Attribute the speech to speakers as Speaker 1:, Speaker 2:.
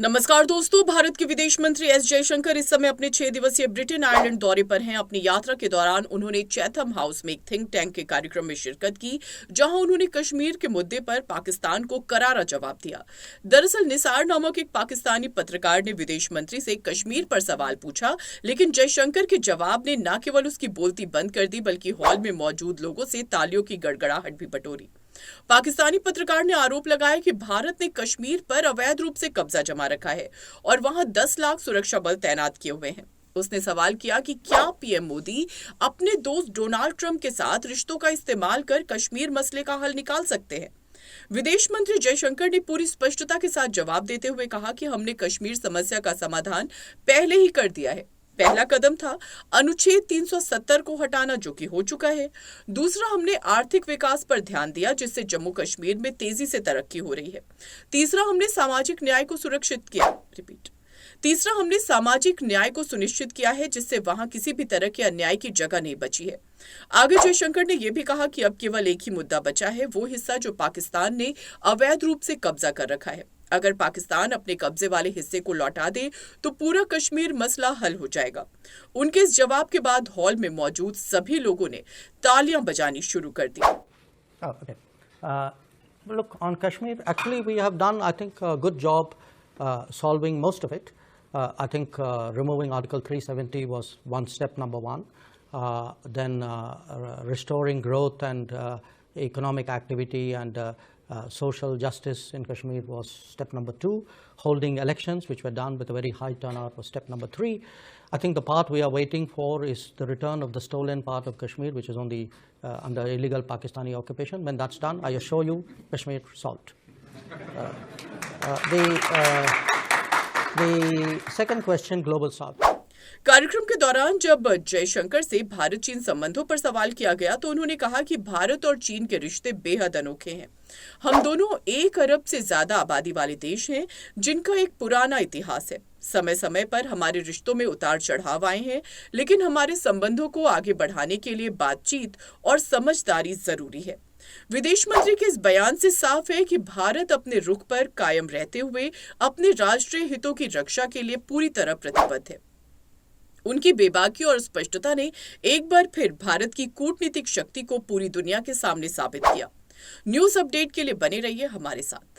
Speaker 1: नमस्कार दोस्तों, भारत के विदेश मंत्री एस जयशंकर इस समय अपने 6 दिवसीय ब्रिटेन आयरलैंड दौरे पर हैं। अपनी यात्रा के दौरान उन्होंने चैथम हाउस में एक थिंक टैंक के कार्यक्रम में शिरकत की, जहां उन्होंने कश्मीर के मुद्दे पर पाकिस्तान को करारा जवाब दिया। दरअसल निसार नामक एक पाकिस्तानी पत्रकार ने विदेश मंत्री से कश्मीर पर सवाल पूछा, लेकिन जयशंकर के जवाब ने न केवल उसकी बोलती बंद कर दी, बल्कि हॉल में मौजूद लोगों से तालियों की गड़गड़ाहट भी बटोरी। पाकिस्तानी पत्रकार ने आरोप लगाया कि भारत ने कश्मीर पर अवैध रूप से कब्जा जमा रखा है और वहां 10 लाख सुरक्षा बल तैनात किए हुए हैं। उसने सवाल किया कि क्या पीएम मोदी अपने दोस्त डोनाल्ड ट्रंप के साथ रिश्तों का इस्तेमाल कर कश्मीर मसले का हल निकाल सकते हैं। विदेश मंत्री जयशंकर ने पूरी स्पष्टता के साथ जवाब देते हुए कहा कि हमने कश्मीर समस्या का समाधान पहले ही कर दिया है। पहला कदम था अनुच्छेद 370 को हटाना, जो कि हो चुका है। दूसरा, हमने आर्थिक विकास पर ध्यान दिया, जिससे जम्मू कश्मीर में तेजी से तरक्की हो रही है। तीसरा, हमने सामाजिक न्याय को सुनिश्चित किया है, जिससे वहां किसी भी तरह के अन्याय की जगह नहीं बची है। आगे जयशंकर ने यह भी कहा कि अब केवल एक ही मुद्दा बचा है, वो हिस्सा जो पाकिस्तान ने अवैध रूप से कब्जा कर रखा है। अगर पाकिस्तान अपने कब्जे वाले हिस्से को लौटा दे तो पूरा कश्मीर मसला हल हो जाएगा। उनके इस जवाब के बाद हॉल में मौजूद सभी लोगों ने तालियां बजानी शुरू कर दी।
Speaker 2: Okay. Look, on Kashmir, actually we have done, I think, a good job solving most of it. I think removing Article 370 was one step, number one. Then restoring growth and economic activity and social justice in Kashmir was step number two. Holding elections, which were done with a very high turnout, was step number three. I think the part we are waiting for is the return of the stolen part of Kashmir, which is on the under illegal Pakistani occupation. When that's done, I assure you, Kashmir solved. The second question, Global South.
Speaker 1: कार्यक्रम के दौरान जब जयशंकर से भारत चीन संबंधों पर सवाल किया गया तो उन्होंने कहा कि भारत और चीन के रिश्ते बेहद अनोखे हैं। हम दोनों 1 अरब से ज्यादा आबादी वाले देश हैं, जिनका एक पुराना इतिहास है। समय समय पर हमारे रिश्तों में उतार चढ़ाव आए हैं, लेकिन हमारे संबंधों को आगे बढ़ाने के लिए बातचीत और समझदारी जरूरी है। विदेश मंत्री के इस बयान से साफ है कि भारत अपने रुख पर कायम रहते हुए अपने राष्ट्रीय हितों की रक्षा के लिए पूरी तरह प्रतिबद्ध है। उनकी बेबाकी और स्पष्टता ने एक बार फिर भारत की कूटनीतिक शक्ति को पूरी दुनिया के सामने साबित किया। न्यूज अपडेट के लिए बने रहिए हमारे साथ।